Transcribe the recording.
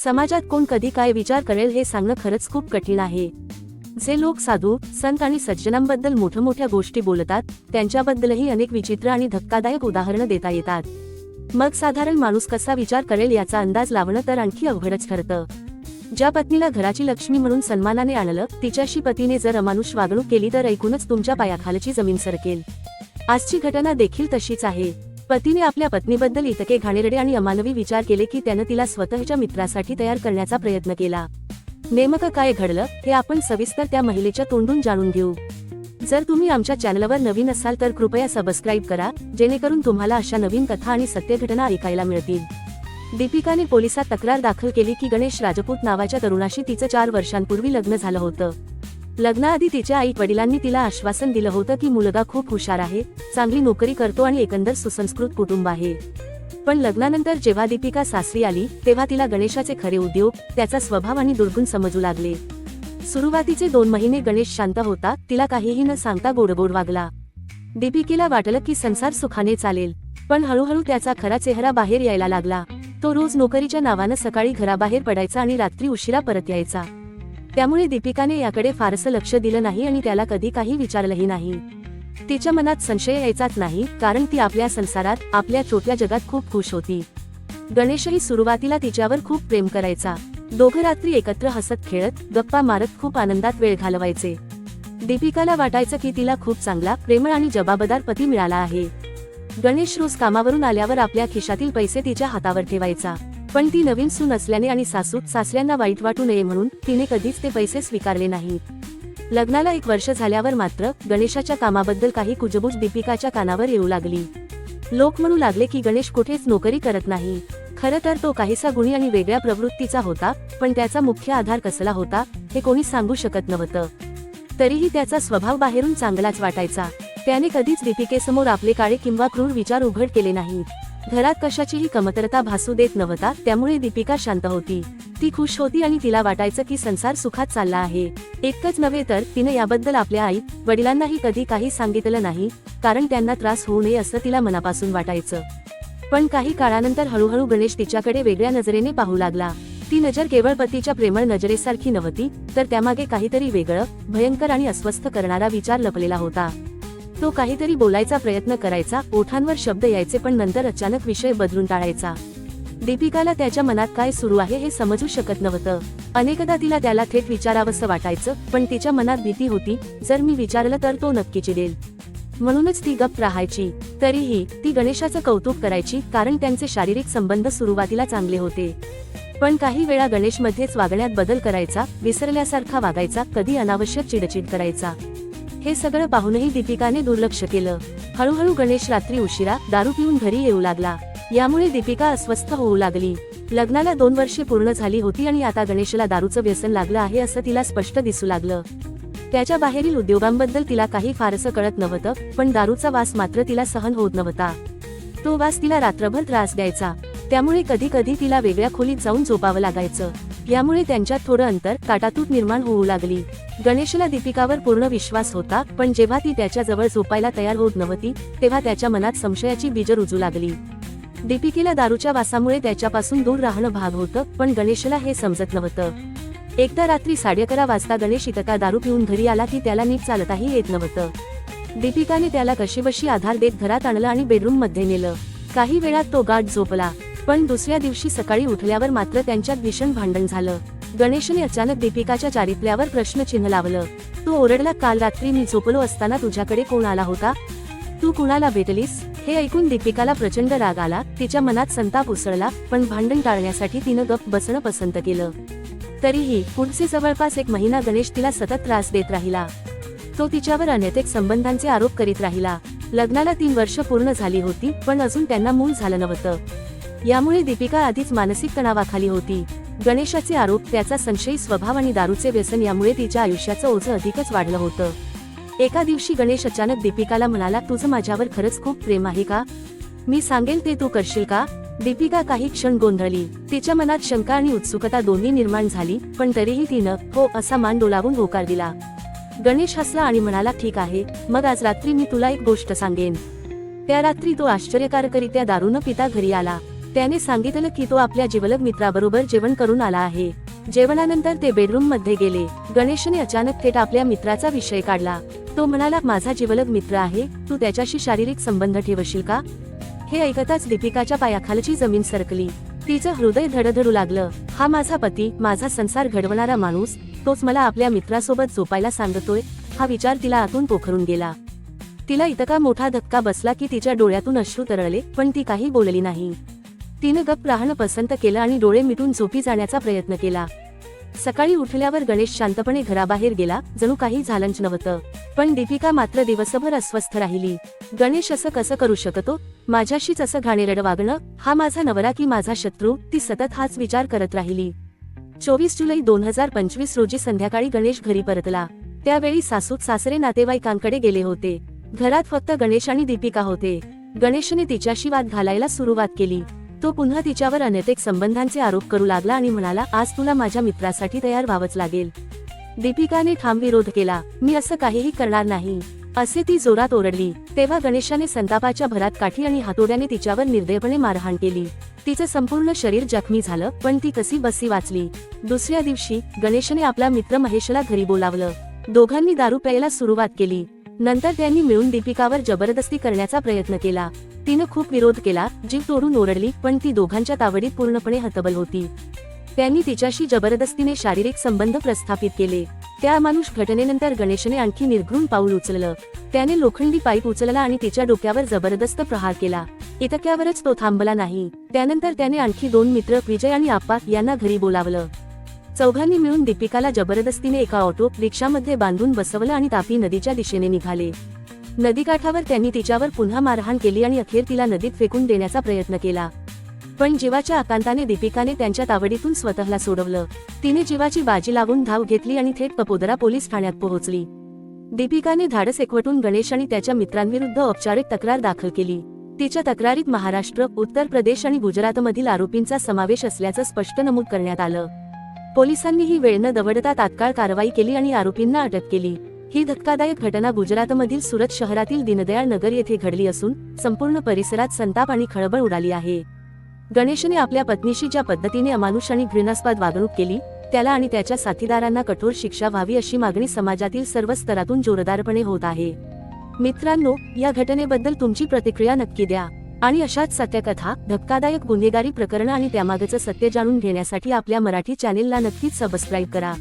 समाजात कोण कधी काय विचार करेल हे सांगणं खरंच खूप कठीण आहे। जे लोक साधू संत आणि सज्जनांबद्दल मोठमोठ्या गोष्टी बोलतात त्यांच्याबद्दलही अनेक विचित्र आणि धक्कादायक उदाहरणं देता येतात। मग साधारण माणूस कसा विचार करेल याचा अंदाज लावणं तर आणखी अवघडच ठरतं। ज्या पत्नीला घराची लक्ष्मी म्हणून सन्मानाने आणलं तिच्याशी पतीने जर अमानुष वागणूक केली तर ऐकूनच तुमच्या पायाखालची जमीन सरकेल। आजची घटना देखील तशीच आहे। पतीने आपल्या पत्नीबद्दल इतके घाणेरडे आणि अमानवी विचार केले की त्यानं तिला स्वतःच्या मित्रासाठी तयार करण्याचा प्रयत्न केला। नेमकं काय घडलं हे आपण सविस्तर त्या महिलेच्या तोंडून जाणून घेऊ। जर तुम्ही आमच्या चॅनलवर नवीन असाल तर कृपया सबस्क्राईब करा, जेणेकरून तुम्हाला अशा नवीन कथा आणि सत्य घटना ऐकायला मिळतील। दीपिकाने पोलिसात तक्रार दाखल केली की गणेश राजपूत नावाच्या तरुणाशी तिचं 4 वर्षांपूर्वी लग्न झालं होतं। लग्नाआधी तिच्या आई वडिलांनी तिला आश्वासन दिलं होतं की मुलगा खूप हुशार आहे, चांगली नोकरी करतो आणि एकंदर सुसंस्कृत कुटुंब आहे। पण लग्नानंतर जेव्हा दीपिका सासरी आली तेव्हा तिला गणेशाचे खरे उद्योग, त्याचा स्वभाव आणि दुर्गुण समजू लागले। सुरुवातीचे 2 महिने गणेश शांत होता, तिला काहीही न सांगता गोडगोड वागला। दीपिकेला वाटलं की संसार सुखाने चालेल, पण हळूहळू त्याचा खरा चेहरा बाहेर यायला लागला। तो रोज नोकरीच्या नावानं सकाळी घराबाहेर पडायचा आणि रात्री उशिरा परत यायचा। त्यामुळे दीपिकाने याकडे फारसं लक्ष दिलं नाही आणि त्याला कधी काही विचारलंही नाही। तिच्या मनात संशय यायचाच नाही, कारण ती आपल्या संसारात, आपल्या छोट्या जगात खूप खुश होती। गणेशही सुरुवातीला तिच्यावर खूप प्रेम करायचा। दोघं रात्री एकत्र हसत खेळत, गप्पा मारत खूप आनंदात वेळ घालवायचे। दीपिकाला वाटायचं की तिला खूप चांगला, प्रेमळ आणि जबाबदार पती मिळाला आहे। गणेश रोज कामावरून आल्यावर आपल्या खिशातील पैसे तिच्या हातावर ठेवायचा, पण ती नवीन सून असल्याने आणि सासऱ्यांना वाईट वाटू नये म्हणून तिने कधीच ते पैसे स्वीकारले नाहीत। लग्नाला 1 वर्ष झाल्यावर मात्र गणेशाच्या कामाबद्दल काही कुजबूज दीपिकाच्या कानावर येऊ लागली। लोक म्हणू लागले की गणेश कुठेच नोकरी करत नाही। खरं तर तो काहीसा गुणी आणि वेगळ्या प्रवृत्तीचा होता, पण त्याचा मुख्य आधार कसला होता हे कोणी सांगू शकत नव्हतं। तरीही त्याचा स्वभाव बाहेरून चांगलाच वाटायचा। त्याने कधीच दीपिकेसमोर आपले काळे किंवा क्रूर विचार उघड केले नाहीत। घरात कशाचीही कमतरता भासू देत नव्हता, त्यामुळे दीपिका शांत होती। ती खुश होती आणि तिला वाटायचं की संसार सुखात चालला आहे। इतकंच नव्हे तर तिने याबद्दल आपल्या आई वडिलांनाही कधी काही सांगितलं नाही, कारण त्यांना त्रास होऊ नये असं तिला मनापासून वाटायचं। पण काही काळानंतर हळूहळू गणेश तिच्याकडे वेगळ्या नजरेने पाहू लागला। ती नजर केवळ पतीच्या प्रेमळ नजरेसारखी नव्हती, तर त्यामागे काहीतरी वेगळं, भयंकर आणि अस्वस्थ करणारा विचार लपलेला होता। तो काहीतरी बोलायचा प्रयत्न करायचा, ओठांवर शब्द यायचे, पण नंतर अचानक विषय बदलून टाळायचा। दीपिकाला त्याच्या मनात काय सुरू आहे हे समजू शकत नव्हतं। अनेकदा तिला त्याला थेट विचारावंसं वाटायचं, पण तिच्या मनात भीती होती, जर मी विचारलं तर तो नक्की चिडेल, म्हणूनच ती गप्प राहायची। तरीही ती गणेशाचं कौतुक करायची, कारण त्यांचे शारीरिक संबंध सुरुवातीला चांगले होते। पण काही वेळा गणेश मध्येच वागण्यात बदल करायचा, विसरल्यासारखा वागायचा, कधी अनावश्यक चिडचिड करायचा। हे सगळं पाहूनही दीपिकाने दुर्लक्ष केलं। हळूहळू गणेश रात्री उशिरा दारू पिऊन घरी येऊ लागला। यामुळे दीपिका अस्वस्थ होऊ लागली। लग्नाला 2 वर्षे पूर्ण झाली होती आणि आता गणेशला दारूचं व्यसन लागलं आहे असं तिला स्पष्ट दिसू लागलं। त्याच्या बाहेरील उद्योगांबद्दल तिला काही फारसं कळत नव्हतं, पण दारूचा वास मात्र तिला सहन होत नव्हता। तो वास तिला रात्रभर त्रास द्यायचा, त्यामुळे कधी कधी तिला वेगळ्या खोलीत जाऊन झोपावं लागायचं। यामुळे त्यांच्यात थोडं अंतर, ताटातूट निर्माण होऊ लागली। गणेशला दीपिकावर पूर्ण विश्वास होता, पण जेव्हा ती त्याच्या जवळ झोपायला तयार होत नव्हती तेव्हा त्याच्या मनात संशयाची बीजं रुजू लागली। दीपिकेला दारूच्या वासामुळे त्याच्यापासून दूर राहणं भाग होतं, पण गणेशला हे समजत नव्हतं। एकदा रात्री 11:30 वाजता गणेश इतका दारू पिऊन घरी आला की त्याला नीट चालताही येत नव्हतं। दीपिकाने त्याला कशीबशी आधार देत घरात आणलं आणि बेडरूम मध्ये नेलं। काही वेळात तो गाढ झोपला, पण दुसऱ्या दिवशी सकाळी उठल्यावर मात्र त्यांच्यात भीषण भांडण झालं। गणेशने अचानक दीपिकाच्या चारित्र्यावर प्रश्नचिन्ह लावलं। तो ओरडला, काल रात्री मी झोपलो असताना तुझ्याकडे कोण आला होता? तू कुणाला भेटलीस? हे ऐकून दीपिकाला प्रचंड राग आला। तिच्या मनात संताप उसळला, पण भांडण टाळण्यासाठी तिनं गप्प बसणं पसंत केलं। तरीही पुढचे जवळपास 1 महिना गणेश तिला सतत त्रास देत राहिला। तो तिच्यावर अनैतिक संबंधांचे आरोप करीत राहिला। लग्नाला 3 वर्ष पूर्ण झाली होती, पण अजून त्यांना मूल झालं नव्हतं। यामुळे दीपिका आधीच मानसिक तणावाखाली होती। गणेशाचे आरोप, त्याचा संशयी स्वभाव आणि दारूचे व्यसन यामुळे तिच्या आयुष्याचं ओझं अधिकच वाढलं होतं। एका दिवशी गणेश अचानक दीपिकाला म्हणाला, तुझं माझ्यावर खरंच खूप प्रेम आहे का? मी सांगेल ते तू करशील का? दीपिका काही क्षण गोंधळली। तिच्या मनात शंका आणि उत्सुकता दोन्ही निर्माण झाली, पण तरीही तिनं हो असा मान डोलावून होकार दिला। गणेश हसला आणि म्हणाला, ठीक आहे, मग आज रात्री मी तुला एक गोष्ट सांगेन। त्या रात्री तो आश्चर्यकारकरित्या दारू न पिता घरी आला। त्याने सांगितलं की तो आपल्या जिवलग मित्राबरोबर जेवण करून आला आहे. जेवणानंतर ते बेडरूम मध्ये गेले. गणेशने अचानक थेट आपल्या मित्राचा विषय काढला. तो म्हणाला, माझा जिवलग मित्र आहे, तू त्याच्याशी शारीरिक संबंध ठेवशील का? हे ऐकताच दीपिकाच्या पायाखालची जमीन सरकली. तिचं हृदय धडधडू लागलं. हा माझा पती, माझा संसार घडवणारा माणूस, तोच मला आपल्या मित्रासोबत झोपायला सांगतोय, हा विचार तिला आतून पोखरून गेला. तिला इतका मोठा धक्का बसला की तिच्या डोळ्यातून अश्रू तरळले, पण ती काही बोलली नाही. तिनं गप्प राहणं पसंत केलं आणि डोळे मिटून झोपी जाण्याचा प्रयत्न केला. सकाळी उठल्यावर गणेश शांतपणे घराबाहेर गेला, जणू काही झालंच नव्हतं. पण दीपिका मात्र दिवसभर अस्वस्थ राहिली. गणेश असं कसं करू शकतो? माझ्याशीच असं घाणेरडं वागणं? हा माझा नवरा की माझा शत्रू? ती सतत हाच विचार करत राहिली. 24 जुलै 2025 रोजी संध्याकाळी गणेश घरी परतला. त्यावेळी सासूत सासरे नातेवाईकांकडे गेले होते. घरात फक्त गणेश आणि दीपिका होते. गणेशने तिच्याशी वाद घालायला सुरुवात केली. तो पुन्हा तिच्यावर अनैतिक संबंधांचे आरोप करू लागला आणि म्हणाला, आज तुला माझ्या मित्रासाठी तयार व्हावंच लागेल. दीपिकाने ठाम विरोध केला. मी असं काहीही करणार नाही, असे ती जोरात ओरडली. तेव्हा गणेशाने संतापाच्या भरात काठी आणि हातोड्याने तिच्यावर निर्दयपणे मारहाण केली. तिचं संपूर्ण शरीर जखमी झालं, पण ती कशी बसी वाचली. दुसऱ्या दिवशी गणेशने आपला मित्र महेशला घरी बोलावलं. दोघांनी दारू प्यायला सुरुवात केली. नंतर त्यांनी मिळून दीपिकावर जबरदस्ती करण्याचा प्रयत्न केला. तिनं खूप विरोध केला, जीव तोडून ओरडली, पण ती दोघांच्या तावडीत पूर्णपणे हतबल होती. त्यांनी तिच्याशी जबरदस्तीने शारीरिक संबंध प्रस्थापित केले. त्या अमानुष घटनेनंतर गणेशने आणखी निर्घृण पाऊल उचललं. त्याने लोखंडी पाईप उचलला आणि तिच्या डोक्यावर जबरदस्त प्रहार केला. इतक्यावरच तो थांबला नाही. त्यानंतर त्याने आणखी 2 मित्र विजय आणि आप्पा यांना घरी बोलावलं. चौघांनी मिळून दीपिकाला जबरदस्तीने एका ऑटो रिक्षामध्ये बांधून बसवलं आणि तापी नदीच्या दिशेने निघाले. नदीकाठावर त्यांनी तिच्यावर पुन्हा मारहाण केली आणि अखेर तिला नदीत फेकून देण्याचा प्रयत्न केला. पण जीवाच्या आकांताने दीपिकाने त्यांच्या तावडीतून स्वतःला सोडवलं. तिने जीवाची बाजी लावून धाव घेतली आणि थेट कपोदरा पोलीस ठाण्यात पोहोचली. दीपिकाने धाडस एकवटून गणेश आणि त्याच्या मित्रांविरुद्ध औपचारिक तक्रार दाखल केली. तिच्या तक्रारीत महाराष्ट्र, उत्तर प्रदेश आणि गुजरातमधील आरोपींचा समावेश असल्याचं स्पष्ट नमूद करण्यात आलं. पोलिसांनी ही वेळ न दवडता तात्काळ कारवाई केली आणि आरोपींना अटक केली. ही धक्कादायक घटना गुजरातमधील सुरत शहरातील दीनदयाळ नगर येथे घडली असून संपूर्ण परिसरात संताप आणि खळबळ उडाली आहे. गणेशने आपल्या पत्नीशी ज्या पद्धतीने अमानुष आणि घृणास्पद वागणूक केली, त्याला आणि त्याच्या साथीदारांना कठोर शिक्षा व्हावी अशी मागणी समाजातील सर्व स्तरातून जोरदारपणे होत आहे. मित्रांनो, या घटनेबद्दल तुमची प्रतिक्रिया नक्की द्या आणि अशाच सत्यकथा, धक्कादायक गुन्हेगारी प्रकरणं आणि त्यामागचं सत्य जाणून घेण्यासाठी आपल्या मराठी चॅनेलला नक्कीच सबस्क्राईब करा.